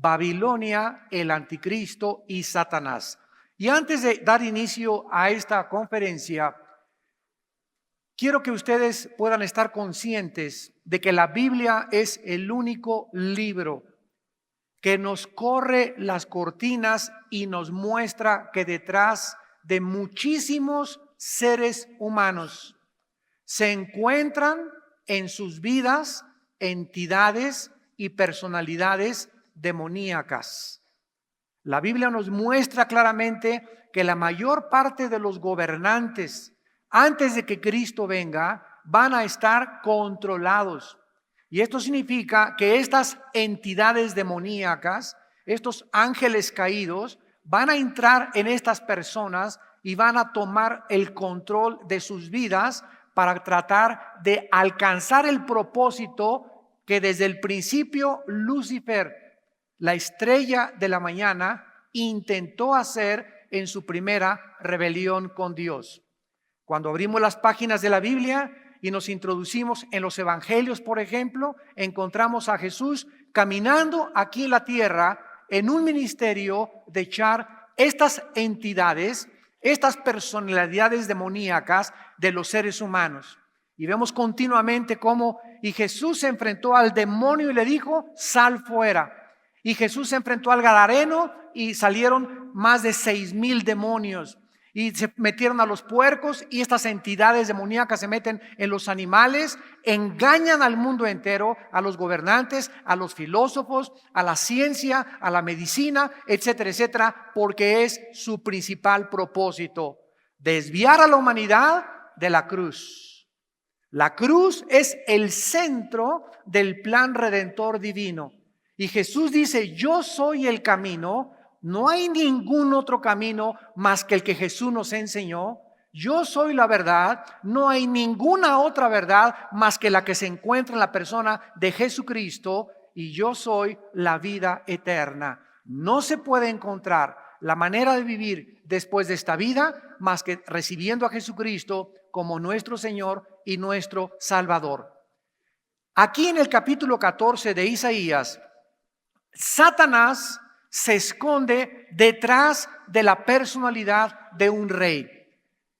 Babilonia, el anticristo y Satanás. Y antes de dar inicio a esta conferencia, quiero que ustedes puedan estar conscientes de que la Biblia es el único libro que nos corre las cortinas y nos muestra que detrás de muchísimos seres humanos se encuentran en sus vidas entidades y personalidades demoníacas. La Biblia nos muestra claramente que la mayor parte de los gobernantes, antes de que Cristo venga, van a estar controlados. Y esto significa que estas entidades demoníacas, estos ángeles caídos, van a entrar en estas personas y van a tomar el control de sus vidas para tratar de alcanzar el propósito que desde el principio Lucifer, la estrella de la mañana, intentó hacer en su primera rebelión con Dios. Cuando abrimos las páginas de la Biblia y nos introducimos en los evangelios, por ejemplo, encontramos a Jesús caminando aquí en la tierra en un ministerio de echar estas entidades, estas personalidades demoníacas de los seres humanos. Y vemos continuamente cómo y Jesús se enfrentó al demonio y le dijo: sal fuera. Y Jesús se enfrentó al gadareno y salieron más de 6,000 demonios. Y se metieron a los puercos, y estas entidades demoníacas se meten en los animales, engañan al mundo entero, a los gobernantes, a los filósofos, a la ciencia, a la medicina, etcétera, etcétera, porque es su principal propósito: desviar a la humanidad de la cruz. La cruz es el centro del plan redentor divino. Y Jesús dice: yo soy el camino. No hay ningún otro camino más que el que Jesús nos enseñó. Yo soy la verdad. No hay ninguna otra verdad más que la que se encuentra en la persona de Jesucristo. Y yo soy la vida eterna. No se puede encontrar la manera de vivir después de esta vida más que recibiendo a Jesucristo como nuestro Señor y nuestro Salvador. Aquí en el capítulo 14 de Isaías, Satanás se esconde detrás de la personalidad de un rey.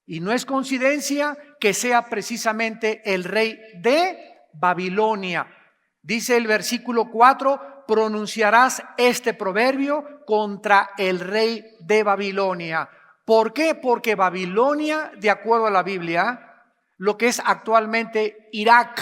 Y no es coincidencia que sea precisamente el rey de Babilonia. Dice el versículo 4: pronunciarás este proverbio contra el rey de Babilonia. ¿Por qué? Porque Babilonia, de acuerdo a la Biblia, lo que es actualmente Irak,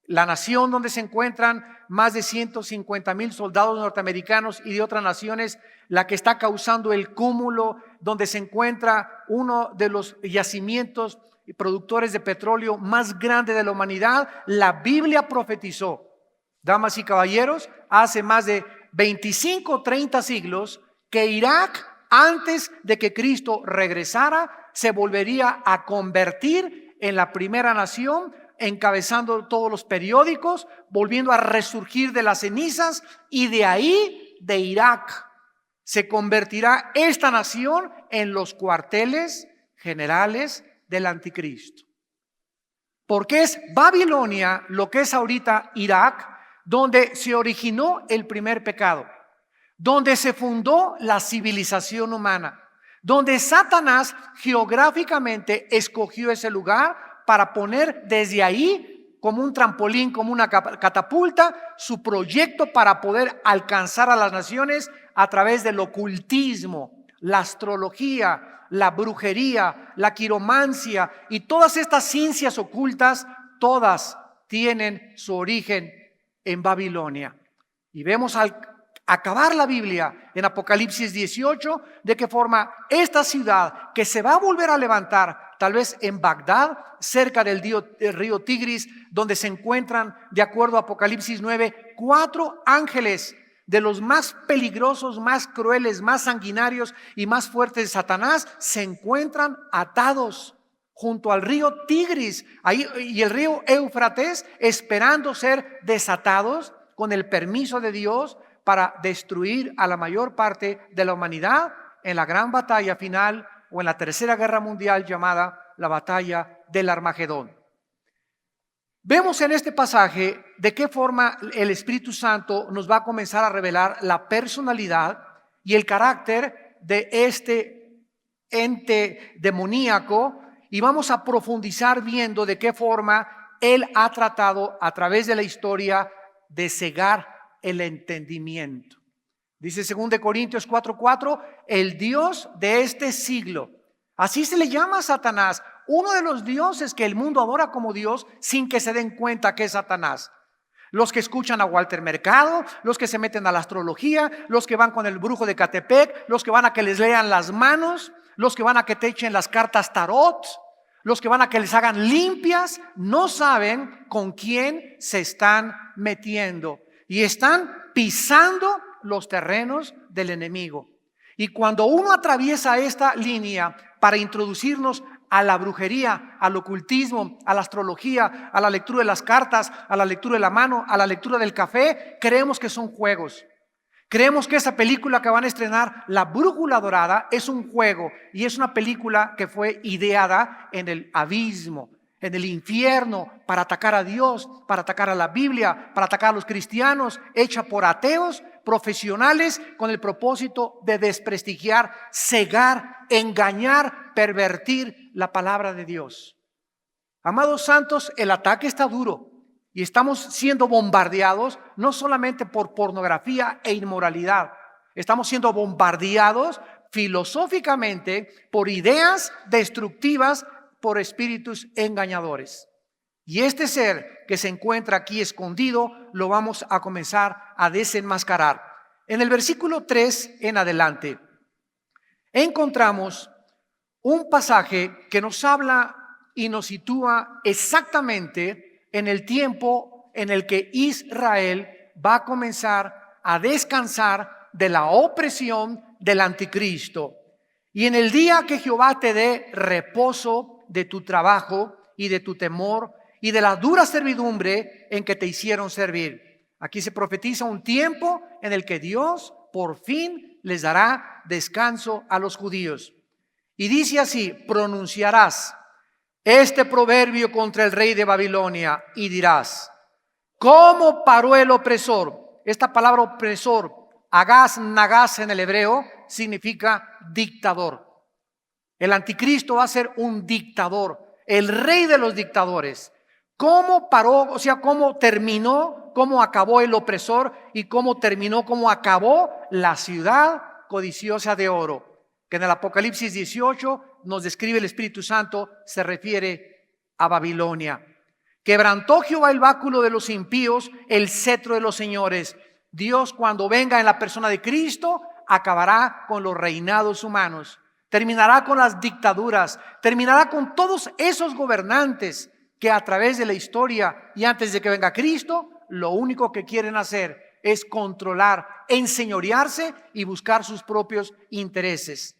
la nación donde se encuentran más de 150,000 soldados norteamericanos y de otras naciones, la que está causando el cúmulo, donde se encuentra uno de los yacimientos y productores de petróleo más grande de la humanidad. La Biblia profetizó, damas y caballeros, hace más de 25 o 30 siglos, que Irak, antes de que Cristo regresara, se volvería a convertir en la primera nación, encabezando todos los periódicos, volviendo a resurgir de las cenizas, y de ahí, de Irak, se convertirá esta nación en los cuarteles generales del anticristo. Porque es Babilonia, lo que es ahorita Irak, donde se originó el primer pecado, donde se fundó la civilización humana, donde Satanás geográficamente escogió ese lugar para poner desde ahí, como un trampolín, como una catapulta, su proyecto para poder alcanzar a las naciones a través del ocultismo, la astrología, la brujería, la quiromancia y todas estas ciencias ocultas. Todas tienen su origen en Babilonia. Y vemos al acabar la Biblia en Apocalipsis 18 de qué forma esta ciudad, que se va a volver a levantar tal vez en Bagdad, cerca del río Tigris, donde se encuentran, de acuerdo a Apocalipsis 9, 4 ángeles de los más peligrosos, más crueles, más sanguinarios y más fuertes de Satanás, se encuentran atados junto al río Tigris ahí, y el río Éufrates, esperando ser desatados con el permiso de Dios para destruir a la mayor parte de la humanidad en la gran batalla final, o en la tercera guerra mundial, llamada la batalla del Armagedón. Vemos en este pasaje de qué forma el Espíritu Santo nos va a comenzar a revelar la personalidad y el carácter de este ente demoníaco, y vamos a profundizar viendo de qué forma Él ha tratado a través de la historia de cegar el entendimiento. Dice 2 Corintios 4:4, el Dios de este siglo. Así se le llama a Satanás, uno de los dioses que el mundo adora como Dios sin que se den cuenta que es Satanás. Los que escuchan a Walter Mercado, los que se meten a la astrología, los que van con el brujo de Catepec, los que van a que les lean las manos, los que van a que te echen las cartas tarot, los que van a que les hagan limpias, no saben con quién se están metiendo y están pisando los terrenos del enemigo. Y cuando uno atraviesa esta línea para introducirnos a la brujería, al ocultismo, a la astrología, a la lectura de las cartas, a la lectura de la mano, a la lectura del café, creemos que son juegos. Creemos que esa película que van a estrenar, La Brújula Dorada, es un juego y es una película que fue ideada en el abismo, en el infierno, para atacar a Dios, para atacar a la Biblia, para atacar a los cristianos, hecha por ateos profesionales con el propósito de desprestigiar, cegar, engañar, pervertir la palabra de Dios. Amados santos, el ataque está duro y estamos siendo bombardeados no solamente por pornografía e inmoralidad, estamos siendo bombardeados filosóficamente por ideas destructivas, por espíritus engañadores. Y este ser que se encuentra aquí escondido lo vamos a comenzar a desenmascarar. En el versículo 3 en adelante encontramos un pasaje que nos habla y nos sitúa exactamente en el tiempo en el que Israel va a comenzar a descansar de la opresión del anticristo. Y en el día que Jehová te dé reposo de tu trabajo y de tu temor y de la dura servidumbre en que te hicieron servir. Aquí se profetiza un tiempo en el que Dios por fin les dará descanso a los judíos. Y dice así: pronunciarás este proverbio contra el rey de Babilonia y dirás: ¿cómo paró el opresor? Esta palabra opresor, agaz, nagaz en el hebreo, significa dictador. El anticristo va a ser un dictador, el rey de los dictadores. ¿Cómo paró? O sea, ¿cómo terminó? ¿Cómo acabó el opresor? ¿Y cómo terminó? ¿Cómo acabó la ciudad codiciosa de oro? Que en el Apocalipsis 18 nos describe el Espíritu Santo, se refiere a Babilonia. Quebrantó Jehová el báculo de los impíos, el cetro de los señores. Dios, cuando venga en la persona de Cristo, acabará con los reinados humanos, terminará con las dictaduras, terminará con todos esos gobernantes que a través de la historia y antes de que venga Cristo, lo único que quieren hacer es controlar, enseñorearse y buscar sus propios intereses.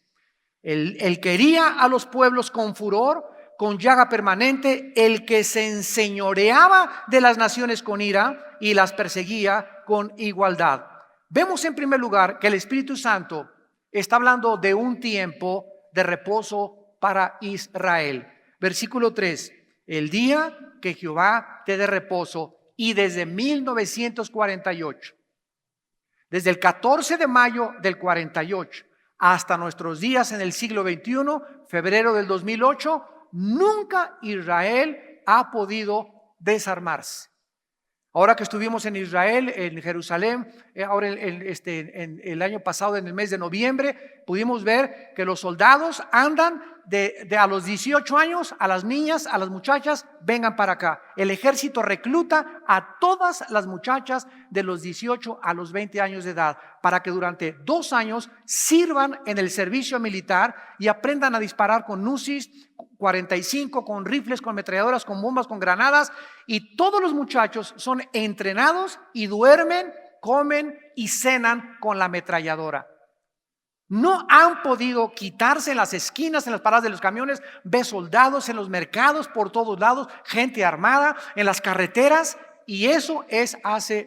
Él quería a los pueblos con furor, con llaga permanente, el que se enseñoreaba de las naciones con ira y las perseguía con igualdad. Vemos en primer lugar que el Espíritu Santo está hablando de un tiempo de reposo para Israel. Versículo 3, el día que Jehová te dé reposo. Y desde 1948, desde el 14 de mayo del 48 hasta nuestros días en el siglo XXI, febrero del 2008, nunca Israel ha podido desarmarse. Ahora que estuvimos en Israel, en Jerusalén, ahora en el año pasado, en el mes de noviembre, pudimos ver que los soldados andan de a los 18 años, a las niñas, a las muchachas, vengan para acá. El ejército recluta a todas las muchachas de los 18 a los 20 años de edad para que durante 2 años sirvan en el servicio militar y aprendan a disparar con UCIs 45, con rifles, con ametralladoras, con bombas, con granadas, y todos los muchachos son entrenados y duermen, comen y cenan con la ametralladora. No han podido quitarse en las esquinas, en las paradas de los camiones. Ve soldados en los mercados, por todos lados, gente armada en las carreteras, y eso es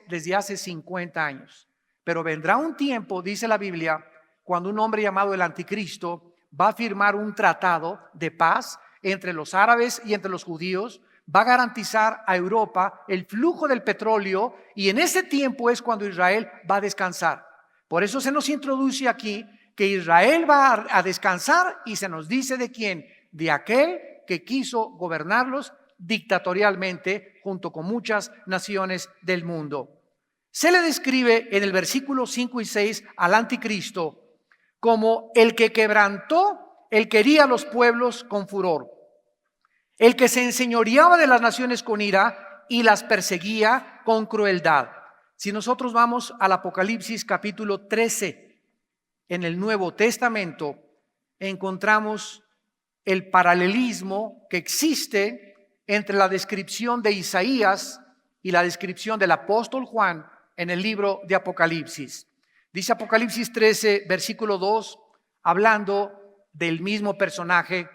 desde hace 50 años. Pero vendrá un tiempo, dice la Biblia, cuando un hombre llamado el Anticristo va a firmar un tratado de paz entre los árabes y entre los judíos. va a garantizar a Europa el flujo del petróleo, y en ese tiempo es cuando Israel va a descansar. Por eso se nos introduce aquí que Israel va a descansar, y se nos dice de quién: de aquel que quiso gobernarlos dictatorialmente junto con muchas naciones del mundo. Se le describe en el versículo 5 y 6 al anticristo como el que quebrantó, el que hería a los pueblos con furor, el que se enseñoreaba de las naciones con ira y las perseguía con crueldad. Si nosotros vamos al Apocalipsis capítulo 13, en el Nuevo Testamento, encontramos el paralelismo que existe entre la descripción de Isaías y la descripción del apóstol Juan en el libro de Apocalipsis. Dice Apocalipsis 13, versículo 2, hablando del mismo personaje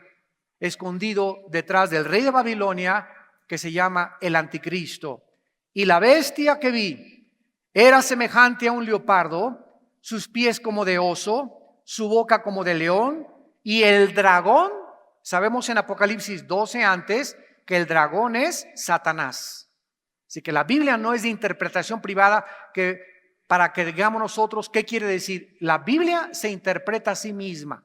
escondido detrás del rey de Babilonia, que se llama el anticristo. Y la bestia que vi era semejante a un leopardo, sus pies como de oso, su boca como de león, y el dragón, sabemos en Apocalipsis 12 antes, que el dragón es Satanás. Así que la Biblia no es de interpretación privada para que digamos nosotros qué quiere decir. La Biblia se interpreta a sí misma.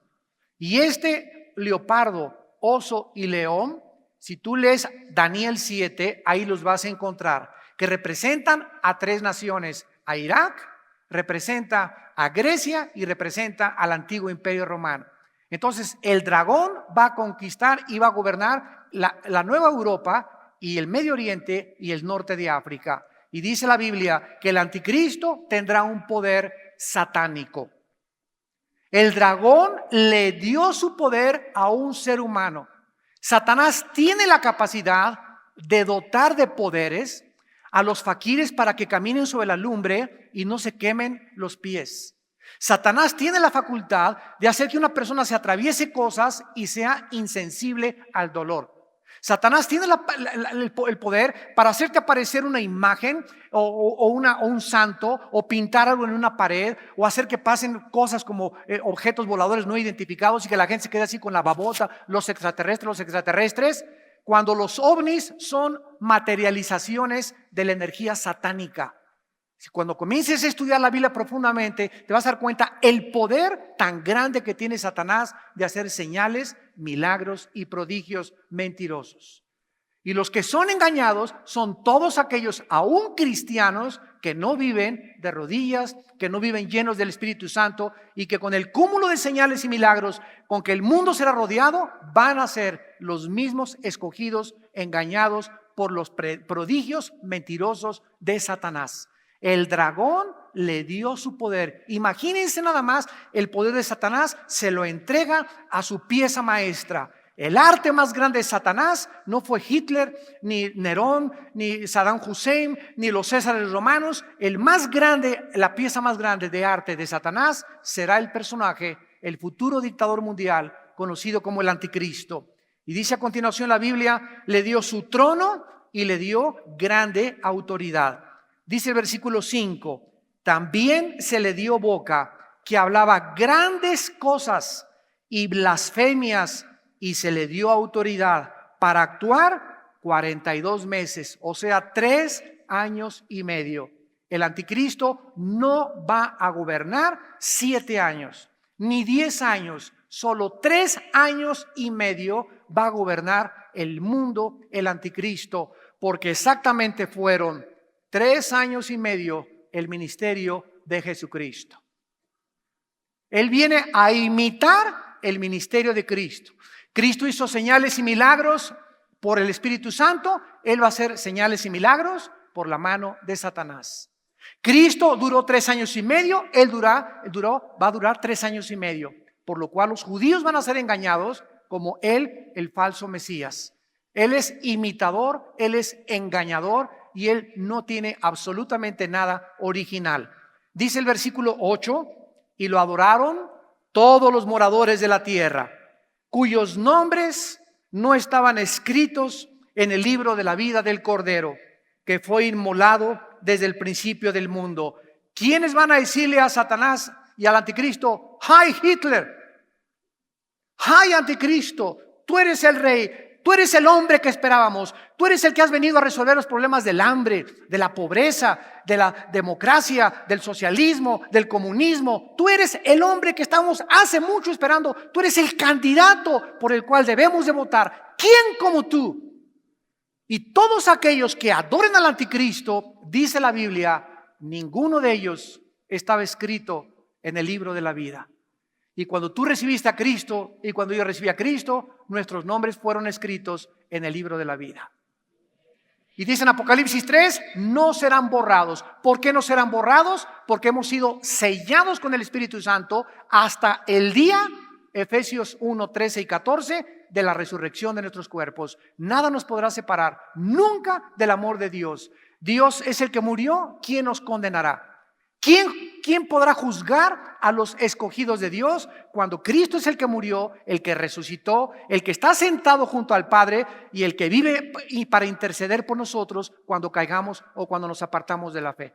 Y este leopardo, oso y león, si tú lees Daniel 7, ahí los vas a encontrar, que representan a tres naciones: a Irak, representa a Grecia y representa al antiguo imperio romano. Entonces el dragón va a conquistar y va a gobernar la nueva Europa y el Medio Oriente y el norte de África. Y dice la Biblia que el anticristo tendrá un poder satánico. El dragón le dio su poder a un ser humano. Satanás tiene la capacidad de dotar de poderes a los faquires para que caminen sobre la lumbre y no se quemen los pies. Satanás tiene la facultad de hacer que una persona se atraviese cosas y sea insensible al dolor. Satanás tiene el poder para hacerte aparecer una imagen o un santo, o pintar algo en una pared, o hacer que pasen cosas como objetos voladores no identificados y que la gente se quede así con la babota. Los extraterrestres, cuando los ovnis son materializaciones de la energía satánica. Cuando comiences a estudiar la Biblia profundamente, te vas a dar cuenta el poder tan grande que tiene Satanás de hacer señales, milagros y prodigios mentirosos. Y los que son engañados son todos aquellos, aún cristianos, que no viven de rodillas, que no viven llenos del Espíritu Santo, y que con el cúmulo de señales y milagros con que el mundo será rodeado, van a ser los mismos escogidos, engañados por los prodigios mentirosos de Satanás. El dragón le dio su poder. Imagínense nada más, el poder de Satanás se lo entrega a su pieza maestra. El arte más grande de Satanás no fue Hitler, ni Nerón, ni Saddam Hussein, ni los Césares romanos. La pieza más grande de arte de Satanás será el personaje, el futuro dictador mundial, conocido como el anticristo. Y dice a continuación la Biblia: le dio su trono y le dio grande autoridad. Dice el versículo 5, también se le dio boca que hablaba grandes cosas y blasfemias, y se le dio autoridad para actuar 42 meses, o sea, 3 años y medio. El anticristo no va a gobernar 7 años, ni 10 años, solo 3 años y medio va a gobernar el mundo el anticristo, porque exactamente fueron 3 años y medio el ministerio de Jesucristo. Él viene a imitar el ministerio de Cristo. Cristo hizo señales y milagros por el Espíritu Santo. Él va a hacer señales y milagros por la mano de Satanás. Cristo duró 3 años y medio. Va a durar 3 años y medio. Por lo cual los judíos van a ser engañados como él, el falso Mesías. Él es imitador, él es engañador, y él no tiene absolutamente nada original. Dice el versículo 8, y lo adoraron todos los moradores de la tierra, cuyos nombres no estaban escritos en el libro de la vida del Cordero, que fue inmolado desde el principio del mundo. ¿Quiénes van a decirle a Satanás y al anticristo: ¡Hi Hitler! ¡Hi anticristo! Tú eres el rey. tú eres el hombre que esperábamos, tú eres el que has venido a resolver los problemas del hambre, de la pobreza, de la democracia, del socialismo, del comunismo. Tú eres el hombre que estamos hace mucho esperando, tú eres el candidato por el cual debemos de votar. ¿Quién como tú? Y todos aquellos que adoren al anticristo, dice la Biblia, ninguno de ellos estaba escrito en el libro de la vida. Y cuando tú recibiste a Cristo y cuando yo recibí a Cristo, nuestros nombres fueron escritos en el libro de la vida. Y dice en Apocalipsis 3, no serán borrados. ¿Por qué no serán borrados? Porque hemos sido sellados con el Espíritu Santo hasta el día, Efesios 1, 13 y 14, de la resurrección de nuestros cuerpos. Nada nos podrá separar nunca del amor de Dios. Dios es el que murió, ¿quién nos condenará? ¿Quién podrá juzgar a los escogidos de Dios cuando Cristo es el que murió, el que resucitó, el que está sentado junto al Padre y el que vive y para interceder por nosotros cuando caigamos o cuando nos apartamos de la fe?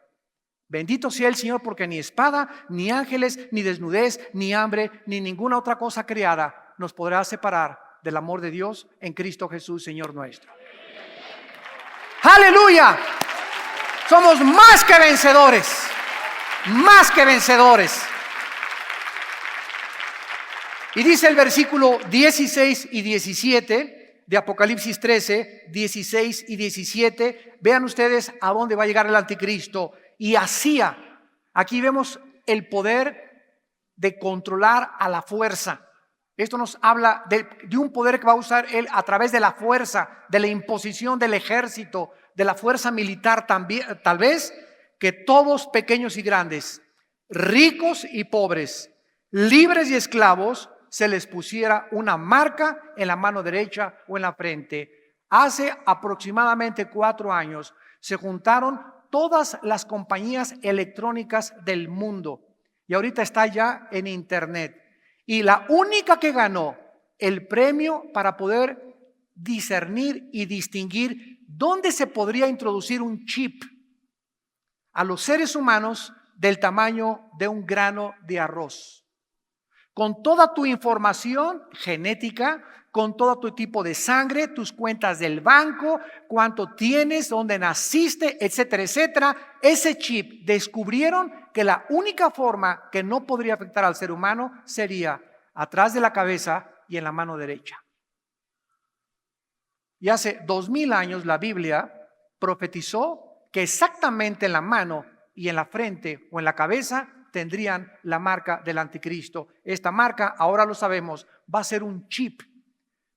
Bendito sea el Señor, porque ni espada, ni ángeles, ni desnudez, ni hambre, ni ninguna otra cosa creada nos podrá separar del amor de Dios en Cristo Jesús, Señor nuestro. ¡Aleluya! Somos más que vencedores. Más que vencedores. Y dice el versículo 16 y 17 de Apocalipsis 13, 16 y 17. Vean ustedes a dónde va a llegar el anticristo. Y hacía, aquí vemos el poder de controlar a la fuerza. Esto nos habla de un poder que va a usar él a través de la fuerza, de la imposición del ejército, de la fuerza militar también, tal vez, que todos, pequeños y grandes, ricos y pobres, libres y esclavos, se les pusiera una marca en la mano derecha o en la frente. Hace aproximadamente 4 años se juntaron todas las compañías electrónicas del mundo y ahorita está ya en internet. Y la única que ganó el premio para poder discernir y distinguir dónde se podría introducir un chip a los seres humanos del tamaño de un grano de arroz. Con toda tu información genética, con todo tu tipo de sangre, tus cuentas del banco, cuánto tienes, dónde naciste, etcétera, etcétera. Ese chip descubrieron que la única forma que no podría afectar al ser humano sería atrás de la cabeza y en la mano derecha. Y hace 2000 años la Biblia profetizó que exactamente en la mano y en la frente o en la cabeza tendrían la marca del anticristo. Esta marca, ahora lo sabemos, va a ser un chip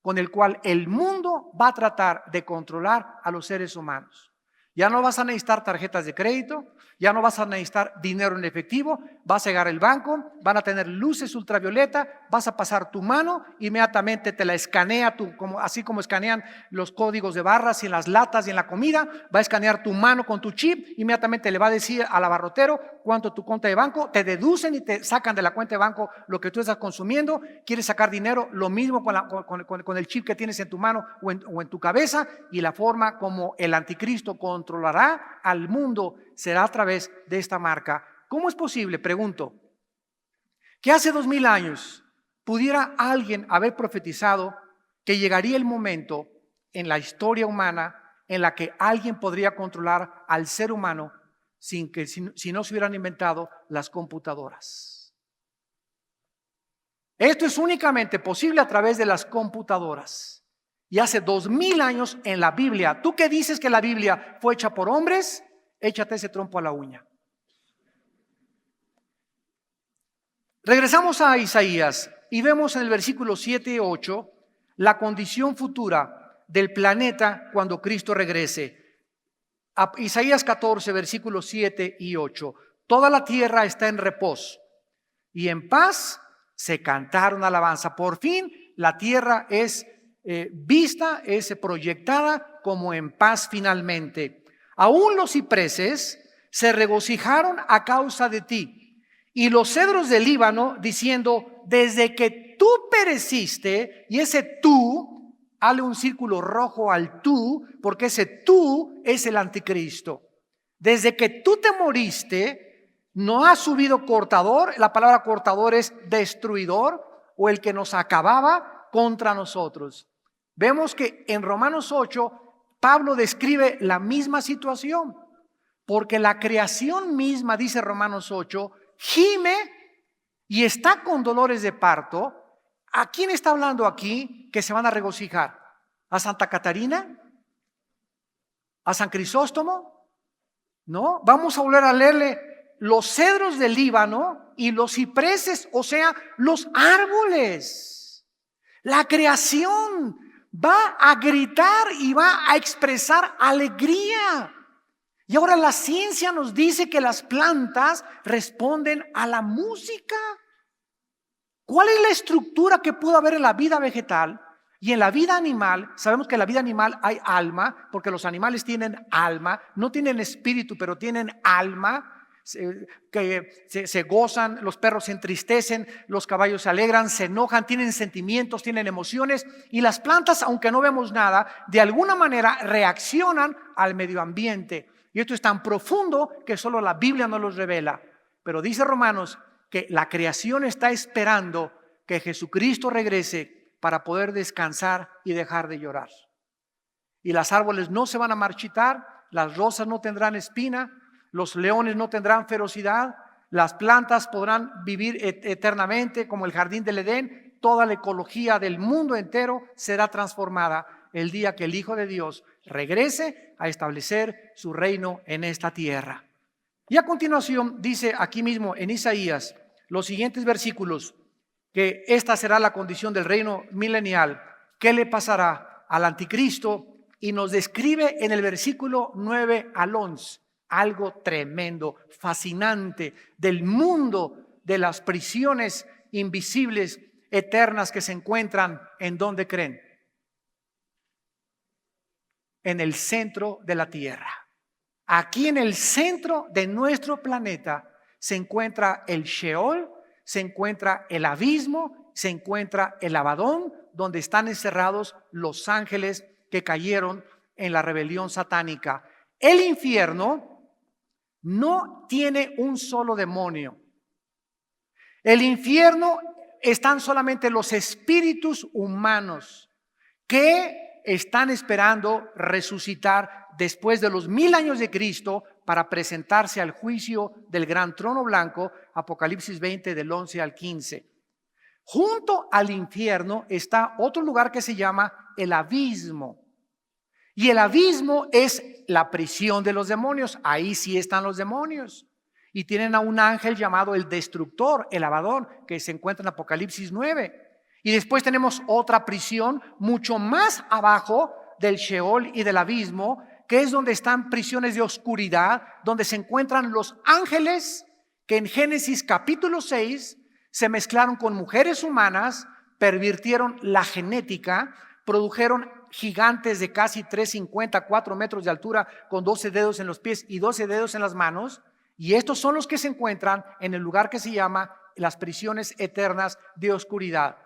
con el cual el mundo va a tratar de controlar a los seres humanos. Ya no vas a necesitar tarjetas de crédito, ya no vas a necesitar dinero en efectivo, vas a llegar al banco, van a tener luces ultravioleta, vas a pasar tu mano, inmediatamente te la escanea, así como escanean los códigos de barras y en las latas y en la comida, va a escanear tu mano con tu chip, inmediatamente le va a decir al abarrotero cuánto tu cuenta de banco, te deducen y te sacan de la cuenta de banco lo que tú estás consumiendo. Quieres sacar dinero, lo mismo con el chip que tienes en tu mano o en tu cabeza, y la forma como el anticristo controlará al mundo será a través de esta marca. ¿Cómo es posible, pregunto, que hace 2000 años pudiera alguien haber profetizado que llegaría el momento en la historia humana en la que alguien podría controlar al ser humano si no se hubieran inventado las computadoras? Esto es únicamente posible a través de las computadoras. Y hace 2000 años en la Biblia, ¿tú qué dices que la Biblia fue hecha por hombres? Échate ese trompo a la uña. Regresamos a Isaías y vemos en el versículo 7 y 8 la condición futura del planeta cuando Cristo regrese. Isaías 14, versículos 7 y 8. Toda la tierra está en reposo y en paz se cantaron alabanza. Por fin la tierra es vista, es proyectada como en paz finalmente. Aún los cipreses se regocijaron a causa de ti, y los cedros del Líbano diciendo, desde que tú pereciste, y ese tú, hazle un círculo rojo al tú, porque ese tú es el anticristo. Desde que tú te moriste, no ha subido cortador. La palabra cortador es destruidor, o el que nos acababa contra nosotros. Vemos que en Romanos 8, Pablo describe la misma situación, porque la creación misma, dice Romanos 8, gime y está con dolores de parto. ¿A quién está hablando aquí que se van a regocijar? ¿A Santa Catarina? ¿A San Crisóstomo? No, vamos a volver a leerle los cedros del Líbano y los cipreses, o sea, los árboles. La creación va a gritar y va a expresar alegría. Y ahora la ciencia nos dice que las plantas responden a la música. ¿Cuál es la estructura que pudo haber en la vida vegetal? Y en la vida animal, sabemos que en la vida animal hay alma, porque los animales tienen alma, no tienen espíritu, pero tienen alma, se gozan, los perros se entristecen, los caballos se alegran, se enojan, tienen sentimientos, tienen emociones, y las plantas, aunque no vemos nada, de alguna manera reaccionan al medio ambiente. Y esto es tan profundo que solo la Biblia nos lo revela. Pero dice Romanos que la creación está esperando que Jesucristo regrese para poder descansar y dejar de llorar. Y los árboles no se van a marchitar, las rosas no tendrán espina, los leones no tendrán ferocidad, las plantas podrán vivir eternamente como el jardín del Edén. Toda la ecología del mundo entero será transformada el día que el Hijo de Dios regrese a establecer su reino en esta tierra. Y a continuación dice aquí mismo en Isaías los siguientes versículos, que esta será la condición del reino milenial. ¿Qué le pasará al anticristo? Y nos describe en el versículo 9 al 11 algo tremendo, fascinante del mundo de las prisiones invisibles, eternas que se encuentran en donde creen. En el centro de la tierra. Aquí en el centro de nuestro planeta se encuentra el Sheol, se encuentra el abismo, se encuentra el Abadón, donde están encerrados los ángeles que cayeron en la rebelión satánica. El infierno no tiene un solo demonio. El infierno están solamente los espíritus humanos que están esperando resucitar después de los 1000 años de Cristo para presentarse al juicio del gran trono blanco, Apocalipsis 20 del 11 al 15. Junto al infierno está otro lugar que se llama el abismo. Y el abismo es la prisión de los demonios. Ahí sí están los demonios. Y tienen a un ángel llamado el destructor, el Abadón, que se encuentra en Apocalipsis 9. Y después tenemos otra prisión mucho más abajo del Sheol y del abismo, que es donde están prisiones de oscuridad, donde se encuentran los ángeles que en Génesis capítulo 6 se mezclaron con mujeres humanas, pervirtieron la genética, produjeron gigantes de casi 3,50, 4 metros de altura, con 12 dedos en los pies y 12 dedos en las manos. Y estos son los que se encuentran en el lugar que se llama las prisiones eternas de oscuridad.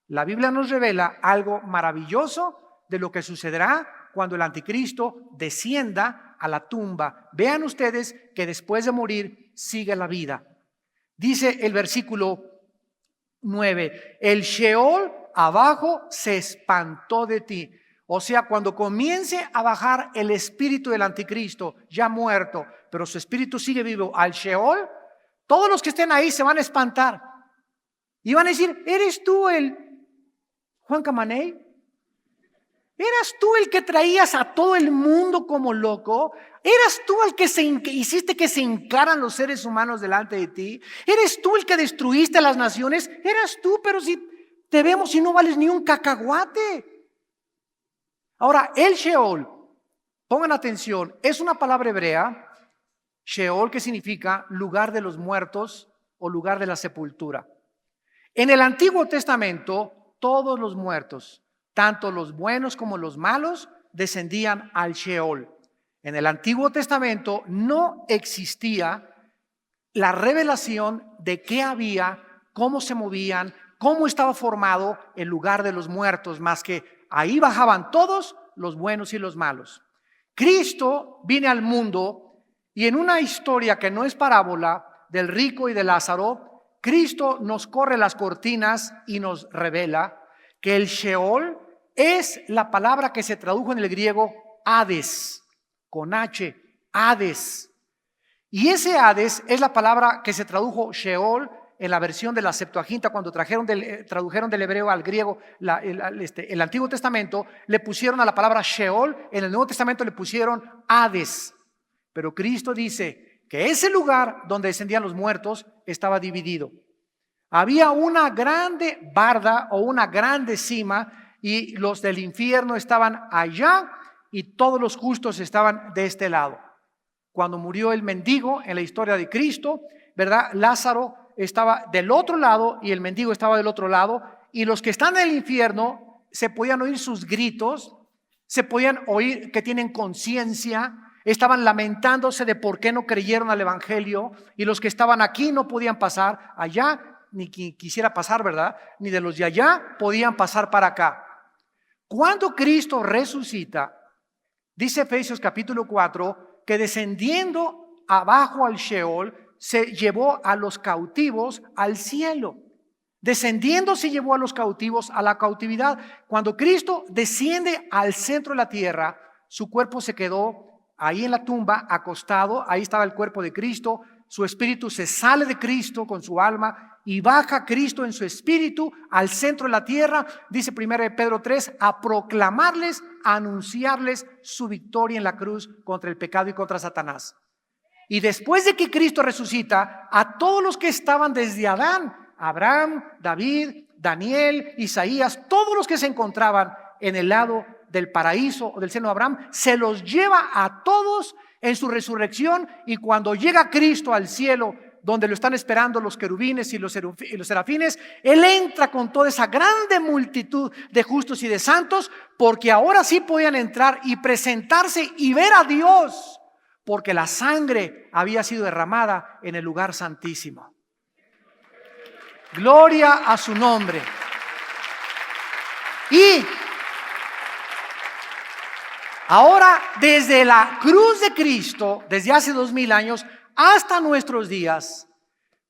La Biblia nos revela algo maravilloso de lo que sucederá cuando el anticristo descienda a la tumba. Vean ustedes que después de morir sigue la vida. Dice el versículo 9, el Sheol abajo se espantó de ti. O sea, cuando comience a bajar el espíritu del anticristo, ya muerto, pero su espíritu sigue vivo, al Sheol, todos los que estén ahí se van a espantar. Y van a decir, ¿eres tú el Juan Camaney? ¿Eras tú el que traías a todo el mundo como loco? ¿Eras tú el que hiciste que se hincaran los seres humanos delante de ti? ¿Eres tú el que destruiste las naciones? Eras tú, pero si te vemos y no vales ni un cacahuate. Ahora, el Sheol, pongan atención, es una palabra hebrea, Sheol, que significa lugar de los muertos o lugar de la sepultura. En el Antiguo Testamento, todos los muertos, tanto los buenos como los malos, descendían al Sheol. En el Antiguo Testamento no existía la revelación de qué había, cómo se movían, cómo estaba formado el lugar de los muertos, más que ahí bajaban todos los buenos y los malos. Cristo viene al mundo y en una historia que no es parábola del rico y de Lázaro, Cristo nos corre las cortinas y nos revela que el Sheol es la palabra que se tradujo en el griego Hades, con H, Hades. Y ese Hades es la palabra que se tradujo Sheol en la versión de la Septuaginta. Cuando tradujeron del hebreo al griego el Antiguo Testamento, le pusieron a la palabra Sheol, en el Nuevo Testamento le pusieron Hades. Pero Cristo dice que ese lugar donde descendían los muertos estaba dividido. Había una grande barda o una grande cima, y los del infierno estaban allá y todos los justos estaban de este lado. Cuando murió el mendigo en la historia de Cristo, ¿verdad? Lázaro estaba del otro lado y el mendigo estaba del otro lado, y los que están en el infierno se podían oír sus gritos, se podían oír que tienen conciencia, estaban lamentándose de por qué no creyeron al evangelio, y los que estaban aquí no podían pasar allá, ni quien quisiera pasar, ¿verdad? Ni de los de allá podían pasar para acá. Cuando Cristo resucita, dice Efesios capítulo 4, que descendiendo abajo al Sheol, se llevó a los cautivos al cielo. Descendiendo se llevó a los cautivos a la cautividad. Cuando Cristo desciende al centro de la tierra, su cuerpo se quedó ahí en la tumba, acostado. Ahí estaba el cuerpo de Cristo. Su espíritu se sale de Cristo con su alma y baja Cristo en su espíritu al centro de la tierra, dice 1 Pedro 3, a proclamarles, a anunciarles su victoria en la cruz contra el pecado y contra Satanás. Y después de que Cristo resucita, a todos los que estaban desde Adán, Abraham, David, Daniel, Isaías, todos los que se encontraban en el lado del paraíso o del seno de Abraham, se los lleva a todos en su resurrección. Y cuando llega Cristo al cielo, donde lo están esperando los querubines y los serafines, Él entra con toda esa grande multitud de justos y de santos, porque ahora sí podían entrar y presentarse y ver a Dios, porque la sangre había sido derramada en el lugar santísimo. Gloria a su nombre. Y ahora, desde la cruz de Cristo, desde hace 2000 años hasta nuestros días,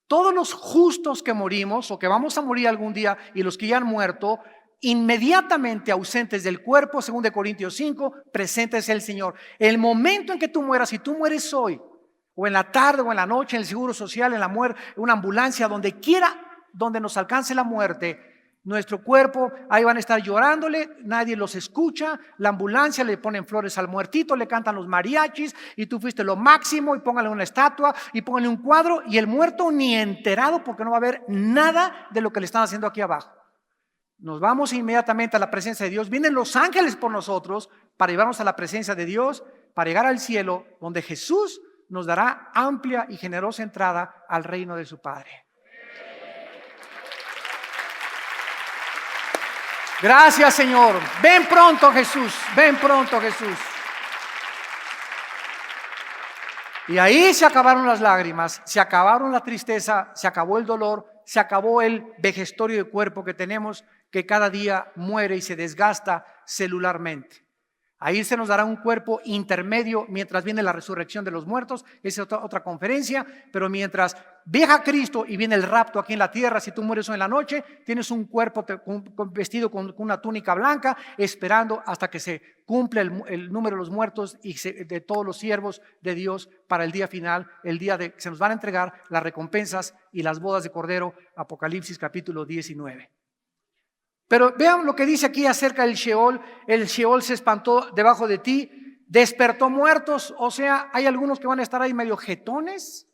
todos los justos que morimos o que vamos a morir algún día, y los que ya han muerto, inmediatamente ausentes del cuerpo, según de Corintios 5, presentes el Señor. El momento en que tú mueras, si tú mueres hoy, o en la tarde, o en la noche, en el seguro social, en la muerte, en una ambulancia, donde quiera, donde nos alcance la muerte, nuestro cuerpo, ahí van a estar llorándole, nadie los escucha, la ambulancia le ponen flores al muertito, le cantan los mariachis, y tú fuiste lo máximo, y póngale una estatua, y póngale un cuadro, y el muerto ni enterado, porque no va a ver nada de lo que le están haciendo aquí abajo. Nos vamos inmediatamente a la presencia de Dios. Vienen los ángeles por nosotros para llevarnos a la presencia de Dios, para llegar al cielo, donde Jesús nos dará amplia y generosa entrada al reino de su Padre. Gracias, Señor. Ven pronto, Jesús. Ven pronto, Jesús. Y ahí se acabaron las lágrimas, se acabaron la tristeza, se acabó el dolor, se acabó el vejestorio de cuerpo que tenemos, que cada día muere y se desgasta celularmente. Ahí se nos dará un cuerpo intermedio mientras viene la resurrección de los muertos. Esa es otra conferencia. Pero mientras viaja Cristo y viene el rapto aquí en la tierra, si tú mueres hoy en la noche, tienes un cuerpo vestido con una túnica blanca, esperando hasta que se cumple el número de los muertos y de todos los siervos de Dios para el día final, el día de que se nos van a entregar las recompensas y las bodas de Cordero. Apocalipsis capítulo 19. Pero vean lo que dice aquí acerca del Sheol. El Sheol se espantó debajo de ti, despertó muertos. O sea, hay algunos que van a estar ahí medio jetones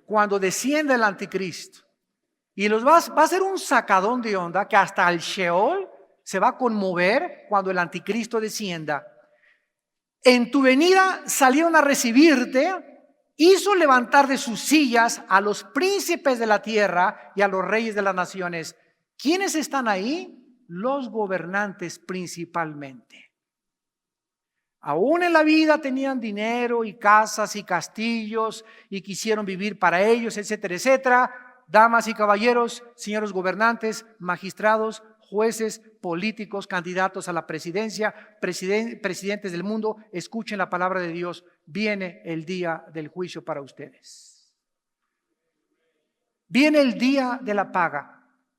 cuando desciende el anticristo. Y va a ser un sacadón de onda que hasta el Sheol se va a conmover cuando el anticristo descienda. En tu venida salieron a recibirte, hizo levantar de sus sillas a los príncipes de la tierra y a los reyes de las naciones. ¿Quiénes están ahí? Los gobernantes principalmente. Aún en la vida tenían dinero y casas y castillos y quisieron vivir para ellos, etcétera, etcétera. Damas y caballeros, señores gobernantes, magistrados, jueces, políticos, candidatos a la presidencia, presidentes del mundo, escuchen la palabra de Dios. Viene el día del juicio para ustedes. Viene el día de la paga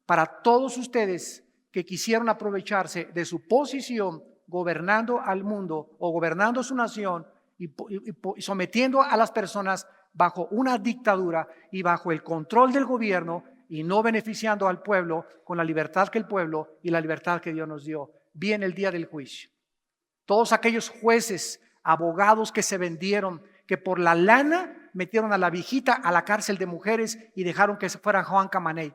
para todos ustedes que quisieron aprovecharse de su posición gobernando al mundo o gobernando su nación y sometiendo a las personas bajo una dictadura y bajo el control del gobierno y no beneficiando al pueblo con la libertad que el pueblo y la libertad que Dios nos dio. Viene el día del juicio. Todos aquellos jueces, abogados que se vendieron, que por la lana metieron a la viejita a la cárcel de mujeres y dejaron que se fuera Juan Camaney,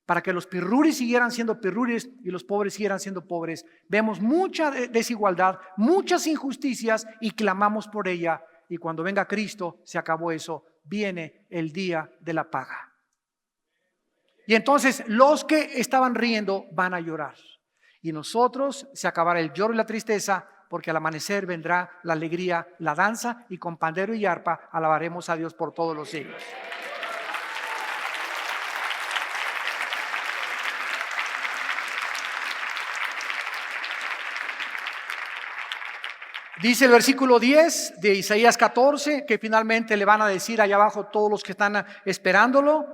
para que los pirruris siguieran siendo pirruris y los pobres siguieran siendo pobres. Vemos mucha desigualdad, muchas injusticias y clamamos por ella. Y cuando venga Cristo, se acabó eso. Viene el día de la paga. Y entonces los que estaban riendo van a llorar. Y nosotros se acabará el lloro y la tristeza, porque al amanecer vendrá la alegría, la danza, y con pandero y arpa alabaremos a Dios por todos los siglos. Dice el versículo 10 de Isaías 14, que finalmente le van a decir allá abajo todos los que están esperándolo: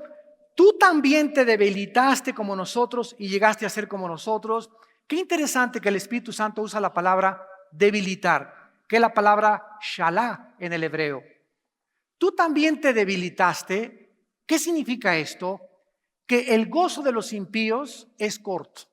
tú también te debilitaste como nosotros y llegaste a ser como nosotros. Qué interesante que el Espíritu Santo usa la palabra debilitar, que es la palabra shalá en el hebreo. Tú también te debilitaste. ¿Qué significa esto? Que el gozo de los impíos es corto.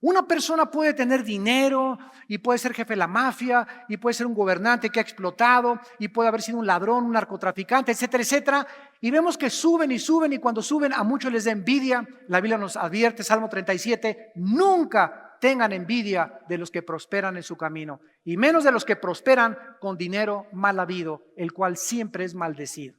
Una persona puede tener dinero y puede ser jefe de la mafia y puede ser un gobernante que ha explotado y puede haber sido un ladrón, un narcotraficante, etcétera, etcétera. Y vemos que suben y cuando suben a muchos les da envidia. La Biblia nos advierte, Salmo 37, nunca tengan envidia de los que prosperan en su camino, y menos de los que prosperan con dinero mal habido, el cual siempre es maldecido.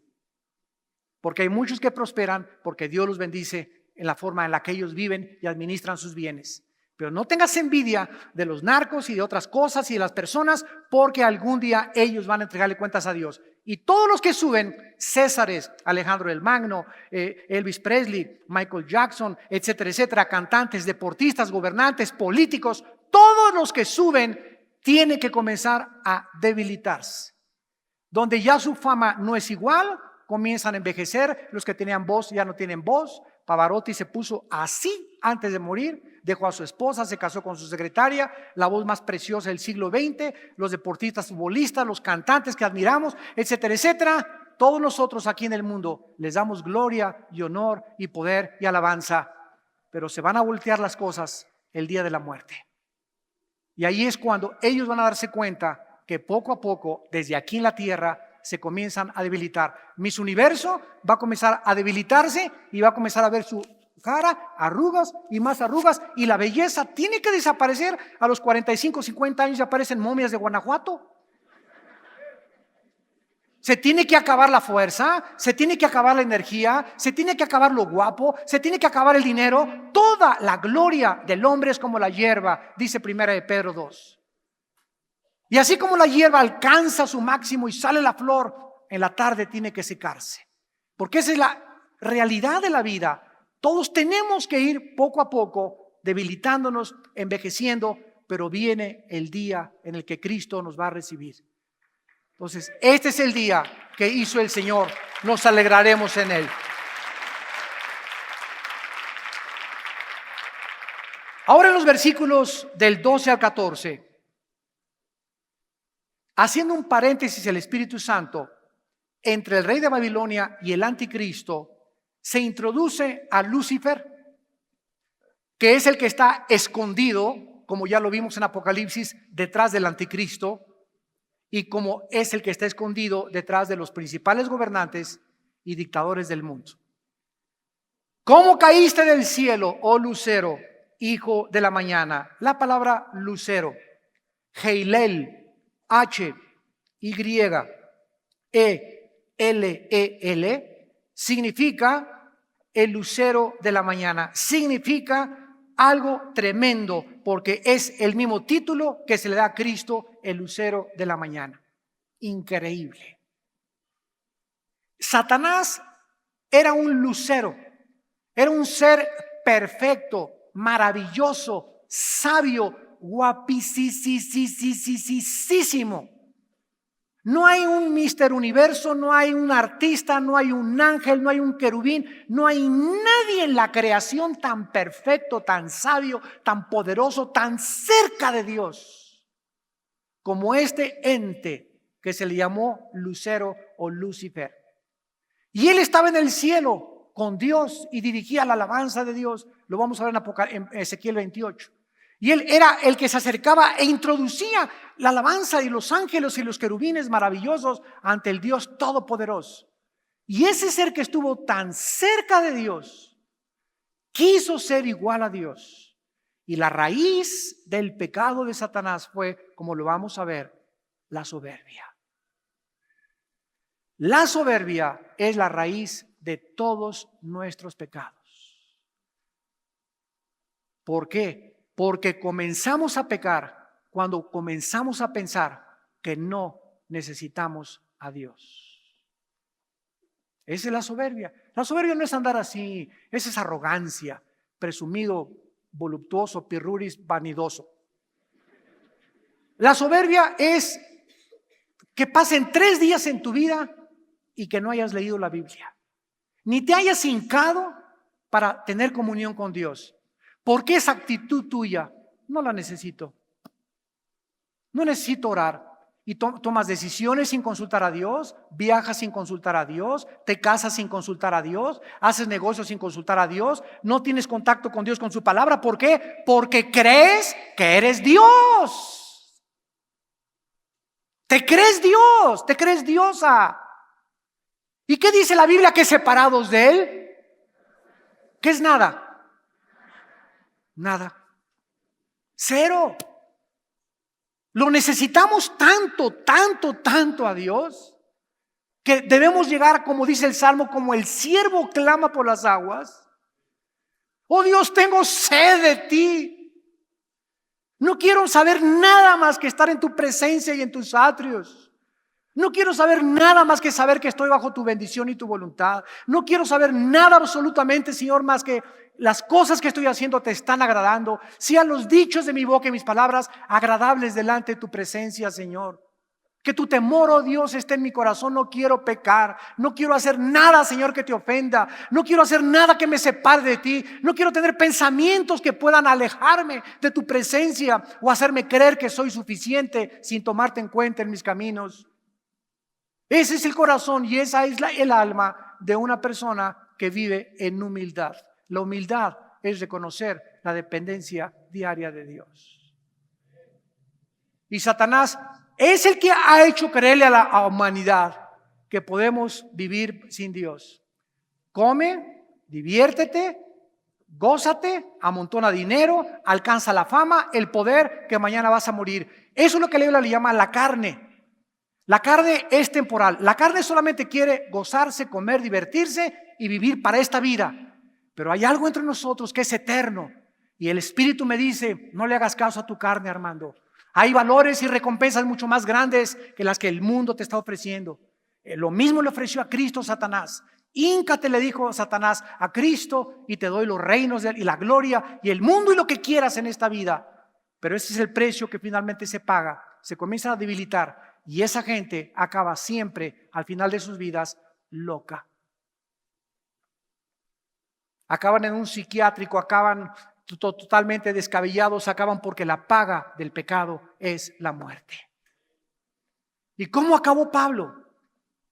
Porque hay muchos que prosperan porque Dios los bendice en la forma en la que ellos viven y administran sus bienes. Pero no tengas envidia de los narcos y de otras cosas y de las personas, porque algún día ellos van a entregarle cuentas a Dios. Y todos los que suben, Césares, Alejandro el Magno, Elvis Presley, Michael Jackson, etcétera, etcétera, cantantes, deportistas, gobernantes, políticos, todos los que suben tienen que comenzar a debilitarse. Donde ya su fama no es igual, comienzan a envejecer. Los que tenían voz ya no tienen voz. Pavarotti se puso así antes de morir, dejó a su esposa, se casó con su secretaria, la voz más preciosa del siglo XX, los deportistas, futbolistas, los cantantes que admiramos, etcétera, etcétera. Todos nosotros aquí en el mundo les damos gloria y honor y poder y alabanza, pero se van a voltear las cosas el día de la muerte. Y ahí es cuando ellos van a darse cuenta que poco a poco, desde aquí en la tierra, se comienzan a debilitar. Miss Universo va a comenzar a debilitarse y va a comenzar a ver su cara, arrugas y más arrugas, y la belleza tiene que desaparecer. A los 45, 50 años ya aparecen momias de Guanajuato. Se tiene que acabar la fuerza, se tiene que acabar la energía, se tiene que acabar lo guapo, se tiene que acabar el dinero. Toda la gloria del hombre es como la hierba, dice 1 de Pedro 2. Y así como la hierba alcanza su máximo y sale la flor, en la tarde tiene que secarse. Porque esa es la realidad de la vida. Todos tenemos que ir poco a poco debilitándonos, envejeciendo, pero viene el día en el que Cristo nos va a recibir. Entonces, este es el día que hizo el Señor. Nos alegraremos en Él. Ahora en los versículos del 12 al 14. Haciendo un paréntesis, el Espíritu Santo entre el rey de Babilonia y el anticristo se introduce a Lucifer, que es el que está escondido, como ya lo vimos en Apocalipsis, detrás del anticristo, y como es el que está escondido detrás de los principales gobernantes y dictadores del mundo. ¿Cómo caíste del cielo, oh lucero, hijo de la mañana? La palabra lucero, Heilel, H-Y-E-L-E-L, significa el lucero de la mañana. Significa algo tremendo, porque es el mismo título que se le da a Cristo, el lucero de la mañana. Increíble. Satanás era un lucero, era un ser perfecto, maravilloso, sabio, guapísimo. No hay un Mister Universo, no hay un artista, no hay un ángel, no hay un querubín, no hay nadie en la creación tan perfecto, tan sabio, tan poderoso, tan cerca de Dios como este ente que se le llamó Lucero o Lucifer. Y él estaba en el cielo con Dios y dirigía la alabanza de Dios. Lo vamos a ver en Ezequiel 28. Y él era el que se acercaba e introducía la alabanza de los ángeles y los querubines maravillosos ante el Dios todopoderoso. Y ese ser que estuvo tan cerca de Dios quiso ser igual a Dios. Y la raíz del pecado de Satanás fue, como lo vamos a ver, la soberbia. La soberbia es la raíz de todos nuestros pecados. ¿Por qué? Porque comenzamos a pecar cuando comenzamos a pensar que no necesitamos a Dios. Esa es la soberbia. La soberbia no es andar así, esa es arrogancia, presumido, voluptuoso, pirruris, vanidoso. La soberbia es que pasen 3 días en tu vida y que no hayas leído la Biblia, ni te hayas hincado para tener comunión con Dios. Porque esa actitud tuya no la necesito. No necesito orar. Y tomas decisiones sin consultar a Dios, viajas sin consultar a Dios, te casas sin consultar a Dios, haces negocios sin consultar a Dios, no tienes contacto con Dios, con su palabra. ¿Por qué? Porque crees que eres Dios. Te crees Dios, te crees diosa. ¿Y qué dice la Biblia? Que separados de Él, ¿qué es nada? Nada. Cero. Lo necesitamos tanto a Dios, que debemos llegar, como dice el Salmo, como el siervo clama por las aguas. Oh Dios, tengo sed de ti. No quiero saber nada más que estar en tu presencia y en tus atrios. No quiero saber nada más que saber que estoy bajo tu bendición y tu voluntad. No quiero saber nada absolutamente, Señor, más que las cosas que estoy haciendo te están agradando. Sean los dichos de mi boca y mis palabras agradables delante de tu presencia, Señor. Que tu temor, oh Dios, esté en mi corazón. No quiero pecar. No quiero hacer nada, Señor, que te ofenda. No quiero hacer nada que me separe de ti. No quiero tener pensamientos que puedan alejarme de tu presencia o hacerme creer que soy suficiente sin tomarte en cuenta en mis caminos. Ese es el corazón y esa es el alma de una persona que vive en humildad. La humildad es reconocer la dependencia diaria de Dios. Y Satanás es el que ha hecho creerle a la humanidad que podemos vivir sin Dios. Come, diviértete, gózate, amontona dinero, alcanza la fama, el poder, que mañana vas a morir. Eso es lo que la Biblia le llama la carne. La carne es temporal. La carne solamente quiere gozarse, comer, divertirse y vivir para esta vida. Pero hay algo entre nosotros que es eterno. Y el Espíritu me dice, no le hagas caso a tu carne, Armando. Hay valores y recompensas mucho más grandes que las que el mundo te está ofreciendo. Lo mismo le ofreció a Cristo Satanás. Híncate, le dijo Satanás a Cristo, y te doy los reinos y la gloria y el mundo y lo que quieras en esta vida. Pero ese es el precio que finalmente se paga. Se comienza a debilitar. Y esa gente acaba siempre, al final de sus vidas, loca. Acaban en un psiquiátrico, acaban totalmente descabellados, acaban porque la paga del pecado es la muerte. ¿Y cómo acabó Pablo?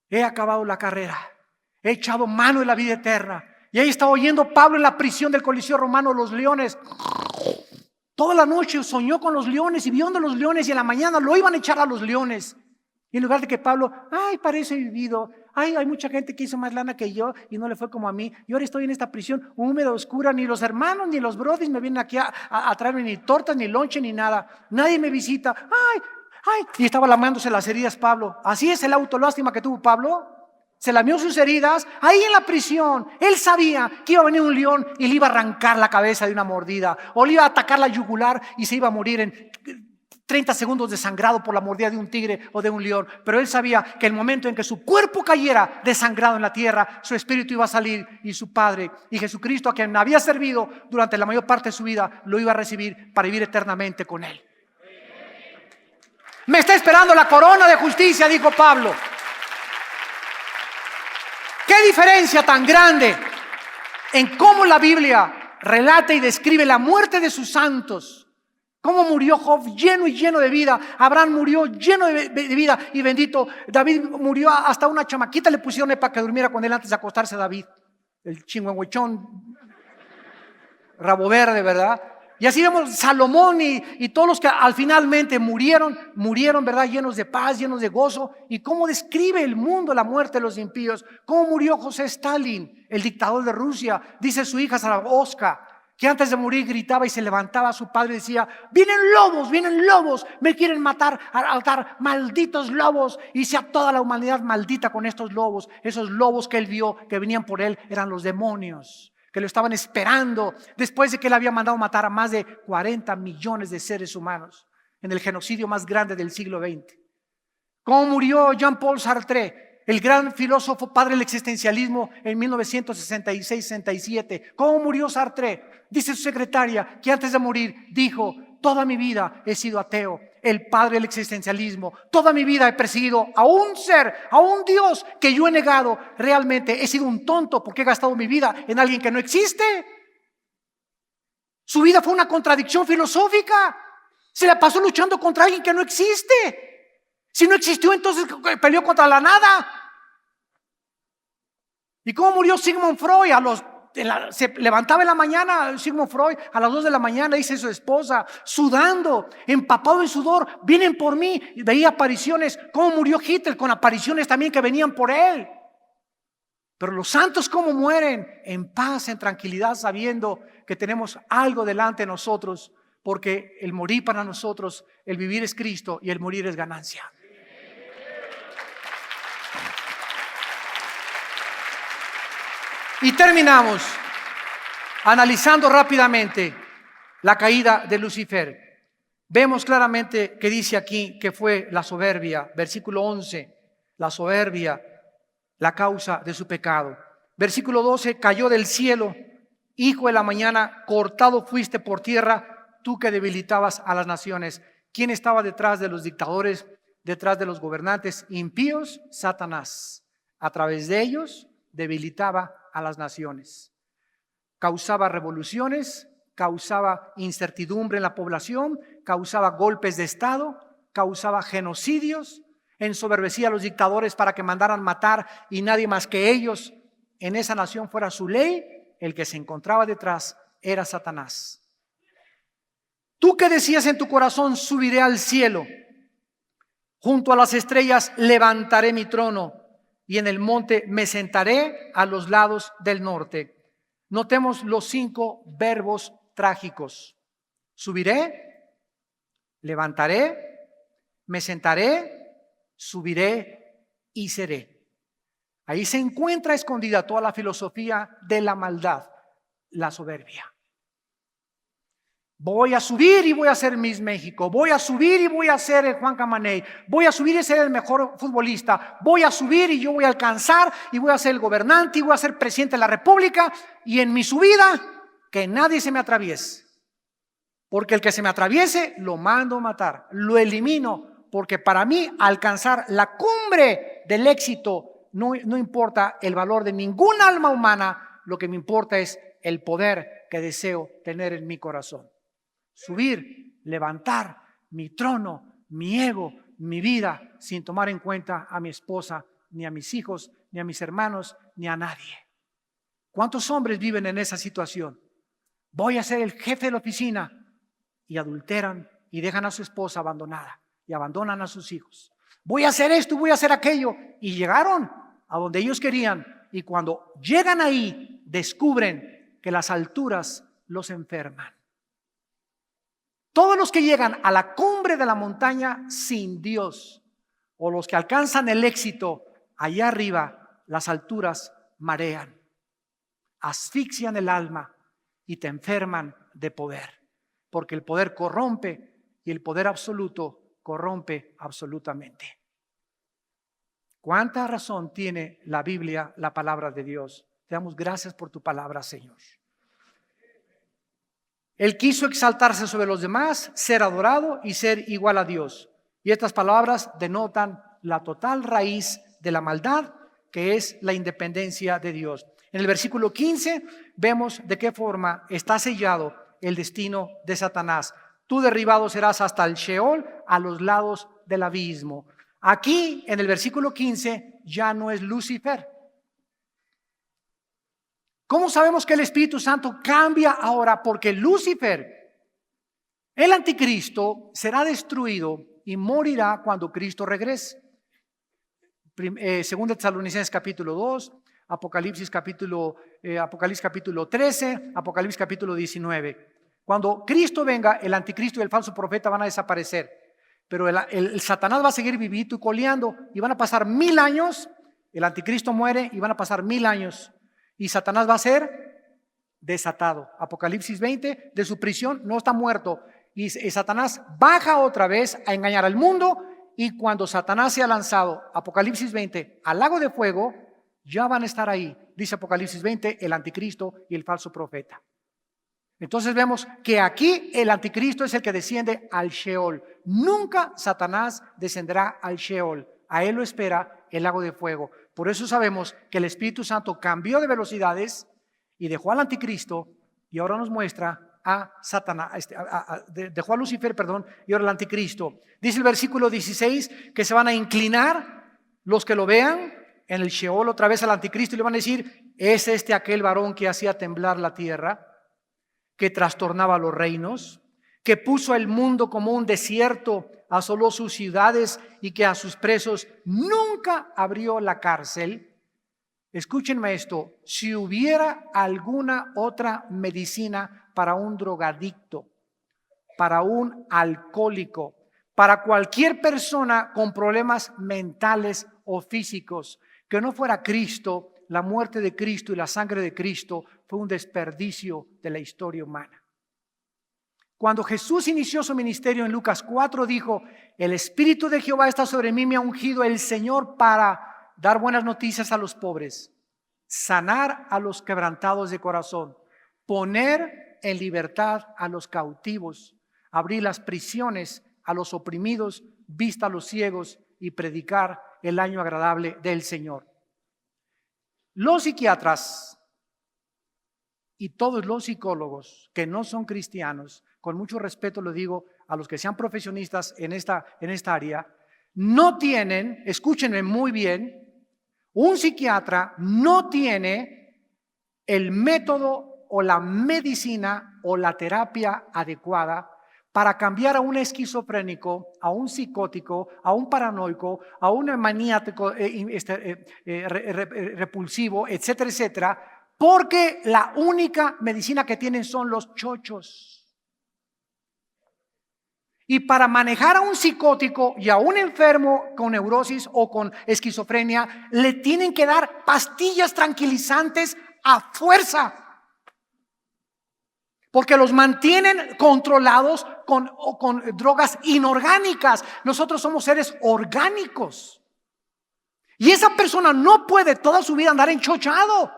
He acabado la carrera, he echado mano de la vida eterna. Y ahí estaba oyendo Pablo en la prisión del Coliseo Romano, los leones. Toda la noche soñó con los leones y vio de los leones, y en la mañana lo iban a echar a los leones. Y en lugar de que Pablo, parece vivido, hay mucha gente que hizo más lana que yo y no le fue como a mí. Y ahora estoy en esta prisión húmeda, oscura, ni los hermanos ni los brodis me vienen aquí a traerme ni tortas, ni lonche, ni nada. Nadie me visita. Y estaba lamándose las heridas Pablo. Así es el autolástima que tuvo Pablo. Se lamió sus heridas ahí en la prisión. Él sabía que iba a venir un león y le iba a arrancar la cabeza de una mordida, o le iba a atacar la yugular y se iba a morir en 30 segundos desangrado por la mordida de un tigre o de un león. Pero él sabía que el momento en que su cuerpo cayera desangrado en la tierra, su espíritu iba a salir, y su Padre y Jesucristo, a quien había servido durante la mayor parte de su vida, lo iba a recibir para vivir eternamente con él. Me está esperando la corona de justicia, dijo Pablo. ¿Qué diferencia tan grande en cómo la Biblia relata y describe la muerte de sus santos? Cómo murió Job lleno y lleno de vida. Abraham murió lleno de vida y bendito. David murió, hasta una chamaquita le pusieron para que durmiera con él antes de acostarse David. El chingüengüechón, rabo verde, ¿verdad? Y así vemos Salomón y todos los que al finalmente murieron, ¿verdad? Llenos de paz, llenos de gozo. Y cómo describe el mundo la muerte de los impíos. Cómo murió José Stalin, el dictador de Rusia. Dice su hija Zaragoza, que antes de morir gritaba y se levantaba a su padre y decía: vienen lobos, me quieren matar, malditos lobos. Y sea toda la humanidad maldita con estos lobos. Esos lobos que él vio que venían por él eran los demonios, que lo estaban esperando después de que él había mandado matar a más de 40 millones de seres humanos en el genocidio más grande del siglo XX. ¿Cómo murió Jean-Paul Sartre, el gran filósofo padre del existencialismo, en 1966-67? ¿Cómo murió Sartre? Dice su secretaria que antes de morir dijo: toda mi vida he sido ateo, el padre del existencialismo. Toda mi vida he perseguido a un ser, a un Dios que yo he negado. Realmente he sido un tonto porque he gastado mi vida en alguien que no existe. Su vida fue una contradicción filosófica. Se la pasó luchando contra alguien que no existe. Si no existió, entonces peleó contra la nada. ¿Y cómo murió Sigmund Freud? Se levantaba en la mañana Sigmund Freud a las 2 de la mañana, dice su esposa, sudando, empapado en sudor: vienen por mí. Y veía apariciones. ¿Cómo murió Hitler? Con apariciones también que venían por él. Pero los santos, ¿cómo mueren? En paz, en tranquilidad, sabiendo que tenemos algo delante de nosotros, porque el morir para nosotros, el vivir es Cristo y el morir es ganancia. Y terminamos analizando rápidamente la caída de Lucifer. Vemos claramente que dice aquí que fue la soberbia. Versículo 11, la soberbia, la causa de su pecado. Versículo 12, cayó del cielo, hijo de la mañana, cortado fuiste por tierra, tú que debilitabas a las naciones. ¿Quién estaba detrás de los dictadores, detrás de los gobernantes impíos? Satanás. A través de ellos debilitaba a las naciones. Causaba revoluciones, causaba incertidumbre en la población, causaba golpes de estado, causaba genocidios, ensoberbecía a los dictadores para que mandaran matar y nadie más que ellos en esa nación fuera su ley. El que se encontraba detrás era Satanás. Tú que decías en tu corazón: subiré al cielo, junto a las estrellas levantaré mi trono, y en el monte me sentaré a los lados del norte. Notemos los 5 verbos trágicos: subiré, levantaré, me sentaré, subiré y seré. Ahí se encuentra escondida toda la filosofía de la maldad, la soberbia. Voy a subir y voy a ser Miss México. Voy a subir y voy a ser el Juan Camaney. Voy a subir y ser el mejor futbolista. Voy a subir y yo voy a alcanzar y voy a ser el gobernante y voy a ser presidente de la República. Y en mi subida, que nadie se me atraviese. Porque el que se me atraviese, lo mando a matar. Lo elimino. Porque para mí, alcanzar la cumbre del éxito, no importa el valor de ningún alma humana. Lo que me importa es el poder que deseo tener en mi corazón. Subir, levantar mi trono, mi ego, mi vida, sin tomar en cuenta a mi esposa, ni a mis hijos, ni a mis hermanos, ni a nadie. ¿Cuántos hombres viven en esa situación? Voy a ser el jefe de la oficina, y adulteran y dejan a su esposa abandonada y abandonan a sus hijos. Voy a hacer esto, voy a hacer aquello, y llegaron a donde ellos querían, y cuando llegan ahí descubren que las alturas los enferman. Todos los que llegan a la cumbre de la montaña sin Dios, o los que alcanzan el éxito allá arriba, las alturas marean, asfixian el alma y te enferman de poder, porque el poder corrompe y el poder absoluto corrompe absolutamente. ¿Cuánta razón tiene la Biblia, la palabra de Dios? Te damos gracias por tu palabra, Señor. Él quiso exaltarse sobre los demás, ser adorado y ser igual a Dios. Y Y estas palabras denotan la total raíz de la maldad, que es la independencia de Dios. En el versículo 15 vemos de qué forma está sellado el destino de Satanás. Tú derribado serás hasta el Sheol, a los lados del abismo. Aquí en el versículo 15 ya no es Lucifer. ¿Cómo sabemos que el Espíritu Santo cambia ahora? Porque Lucifer, el anticristo, será destruido y morirá cuando Cristo regrese. Segunda Tesalonicenses capítulo 2, Apocalipsis capítulo 13, Apocalipsis capítulo 19. Cuando Cristo venga, el anticristo y el falso profeta van a desaparecer, pero el Satanás va a seguir vivito y coleando, y van a pasar 1000 años, el anticristo muere y van a pasar 1000 años, y Satanás va a ser desatado. Apocalipsis 20, de su prisión no está muerto, y Satanás baja otra vez a engañar al mundo. Y cuando Satanás sea lanzado, Apocalipsis 20, al lago de fuego, ya van a estar ahí, dice Apocalipsis 20, el anticristo y el falso profeta. Entonces vemos que aquí el anticristo es el que desciende al Sheol. Nunca Satanás descenderá al Sheol. A él lo espera el lago de fuego. Por eso sabemos que el Espíritu Santo cambió de velocidades y dejó al anticristo, y ahora nos muestra a Satanás, dejó a Lucifer, y ahora el anticristo. Dice el versículo 16 que se van a inclinar los que lo vean en el Sheol otra vez al anticristo, y le van a decir: ¿es aquel varón que hacía temblar la tierra, que trastornaba los reinos, que puso el mundo como un desierto, asoló sus ciudades y que a sus presos nunca abrió la cárcel? Escúchenme esto: si hubiera alguna otra medicina para un drogadicto, para un alcohólico, para cualquier persona con problemas mentales o físicos, que no fuera Cristo, la muerte de Cristo y la sangre de Cristo fue un desperdicio de la historia humana. Cuando Jesús inició su ministerio en Lucas 4, dijo: el Espíritu de Jehová está sobre mí, me ha ungido el Señor para dar buenas noticias a los pobres, sanar a los quebrantados de corazón, poner en libertad a los cautivos, abrir las prisiones a los oprimidos, vista a los ciegos y predicar el año agradable del Señor. Los psiquiatras y todos los psicólogos que no son cristianos, con mucho respeto lo digo a los que sean profesionistas en esta área, no tienen, escúchenme muy bien, un psiquiatra no tiene el método o la medicina o la terapia adecuada para cambiar a un esquizofrénico, a un psicótico, a un paranoico, a un maníaco repulsivo, etcétera, etcétera, porque la única medicina que tienen son los chochos. Y para manejar a un psicótico y a un enfermo con neurosis o con esquizofrenia, le tienen que dar pastillas tranquilizantes a fuerza, porque los mantienen controlados con drogas inorgánicas. Nosotros somos seres orgánicos, y esa persona no puede toda su vida andar enchochado.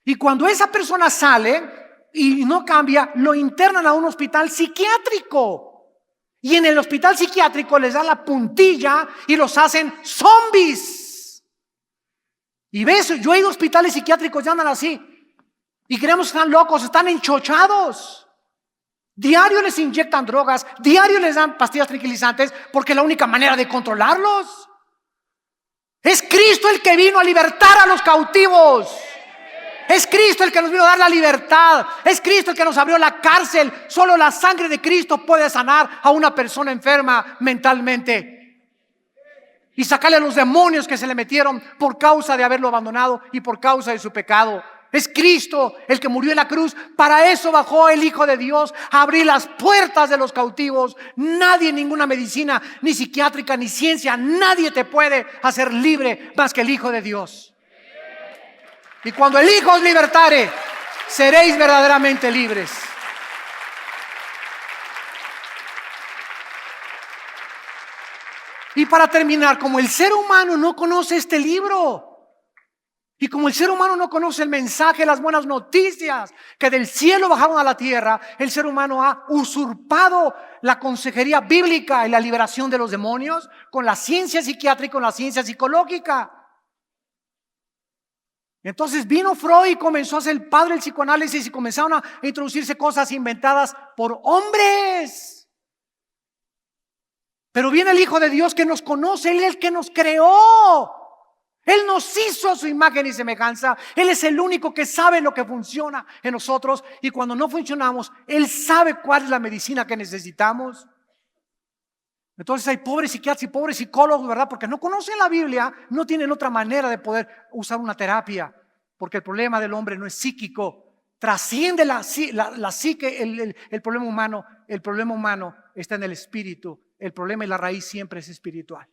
Y cuando esa persona sale y no cambia, lo internan a un hospital psiquiátrico, y en el hospital psiquiátrico les dan la puntilla y los hacen zombies. Y ves, yo he ido a hospitales psiquiátricos y andan así, y creemos que están locos, están enchochados. Diario les inyectan drogas, diario les dan pastillas tranquilizantes, porque es la única manera de controlarlos. Es Cristo el que vino a libertar a los cautivos. Es Cristo el que nos vino a dar la libertad. Es Cristo el que nos abrió la cárcel. Solo la sangre de Cristo puede sanar a una persona enferma mentalmente y sacarle a los demonios que se le metieron por causa de haberlo abandonado y por causa de su pecado. Es Cristo el que murió en la cruz. Para eso bajó el Hijo de Dios, a abrir las puertas de los cautivos. Nadie, ninguna medicina, ni psiquiátrica, ni ciencia, nadie te puede hacer libre más que el Hijo de Dios. Y cuando el Hijo os libertare, seréis verdaderamente libres. Y para terminar, como el ser humano no conoce este libro, Y como el ser humano no conoce el mensaje, las buenas noticias que del cielo bajaron a la tierra, el ser humano ha usurpado la consejería bíblica y la liberación de los demonios con la ciencia psiquiátrica y con la ciencia psicológica. Entonces vino Freud y comenzó a ser el padre del psicoanálisis y comenzaron a introducirse cosas inventadas por hombres. Pero viene el Hijo de Dios que nos conoce, Él es el que nos creó. Él nos hizo a su imagen y semejanza. Él es el único que sabe lo que funciona en nosotros. Y cuando no funcionamos, Él sabe cuál es la medicina que necesitamos. Entonces hay pobres psiquiatras y pobres psicólogos, ¿verdad? Porque no conocen la Biblia, no tienen otra manera de poder usar una terapia. Porque el problema del hombre no es psíquico. Trasciende la psique, el problema humano. El problema humano está en el espíritu. El problema y la raíz siempre es espiritual.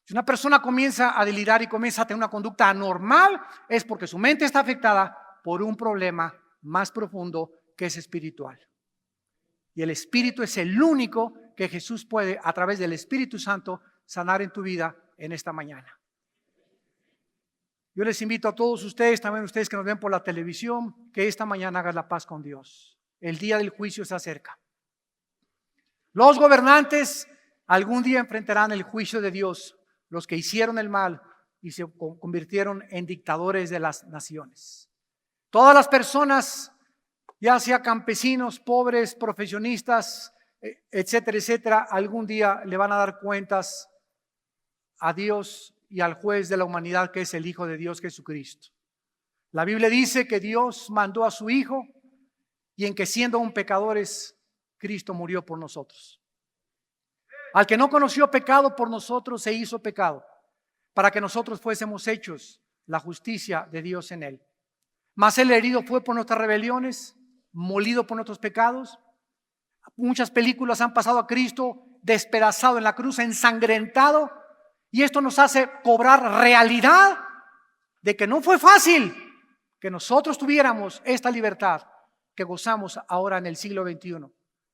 Si una persona comienza a delirar y comienza a tener una conducta anormal, es porque su mente está afectada por un problema más profundo que es espiritual. Y el Espíritu es el único que Jesús puede, a través del Espíritu Santo, sanar en tu vida en esta mañana. Yo les invito a todos ustedes, también ustedes que nos ven por la televisión, que esta mañana hagas la paz con Dios. El día del juicio se acerca. Los gobernantes algún día enfrentarán el juicio de Dios. Los que hicieron el mal y se convirtieron en dictadores de las naciones. Todas las personas, ya sea campesinos, pobres, profesionistas, etcétera, etcétera, algún día le van a dar cuentas a Dios y al juez de la humanidad, que es el Hijo de Dios, Jesucristo. La Biblia dice que Dios mandó a su Hijo y en que siendo aún pecadores, Cristo murió por nosotros. Al que no conoció pecado, por nosotros se hizo pecado, para que nosotros fuésemos hechos la justicia de Dios en él. Mas el herido fue por nuestras rebeliones, molido por nuestros pecados. Muchas películas han pasado a Cristo despedazado en la cruz, ensangrentado, y esto nos hace cobrar realidad de que no fue fácil que nosotros tuviéramos esta libertad que gozamos ahora en el siglo XXI.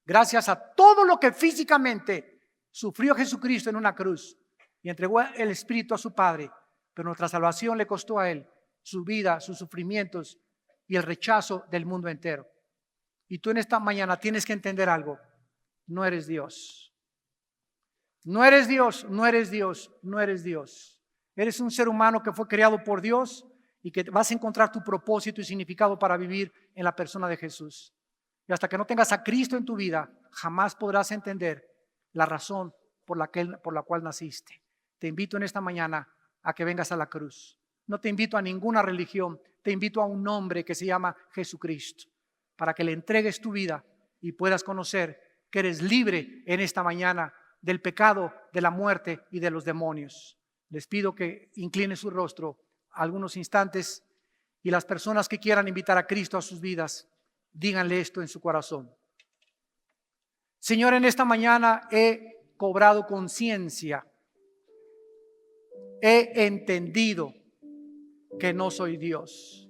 Gracias a todo lo que físicamente sufrió Jesucristo en una cruz y entregó el Espíritu a su Padre, pero nuestra salvación le costó a Él su vida, sus sufrimientos y el rechazo del mundo entero. Y tú en esta mañana tienes que entender algo: no eres Dios. No eres Dios, no eres Dios, no eres Dios. Eres un ser humano que fue creado por Dios y que vas a encontrar tu propósito y significado para vivir en la persona de Jesús. Y hasta que no tengas a Cristo en tu vida, jamás podrás entender la razón por la cual naciste. Te invito en esta mañana a que vengas a la cruz. No te invito a ninguna religión, te invito a un nombre que se llama Jesucristo, para que le entregues tu vida y puedas conocer que eres libre en esta mañana del pecado, de la muerte y de los demonios. Les pido que incline su rostro algunos instantes y las personas que quieran invitar a Cristo a sus vidas, díganle esto en su corazón. Señor, en esta mañana he cobrado conciencia, he entendido que no soy Dios,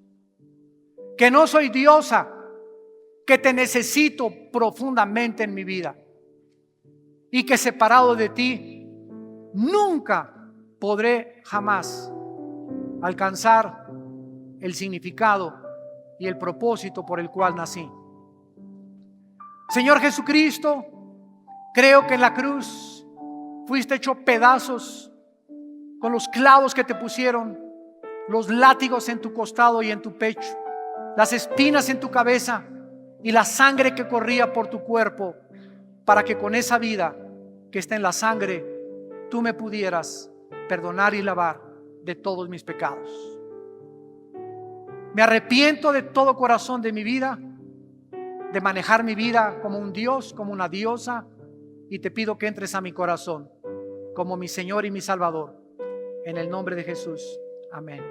que no soy diosa, que te necesito profundamente en mi vida y que separado de ti nunca podré jamás alcanzar el significado y el propósito por el cual nací. Señor Jesucristo, creo que en la cruz fuiste hecho pedazos con los clavos que te pusieron, los látigos en tu costado y en tu pecho, las espinas en tu cabeza y la sangre que corría por tu cuerpo, para que con esa vida que está en la sangre tú me pudieras perdonar y lavar de todos mis pecados. Me arrepiento de todo corazón de mi vida, de manejar mi vida como un Dios, como una diosa, y te pido que entres a mi corazón como mi Señor y mi Salvador. En el nombre de Jesús. Amén.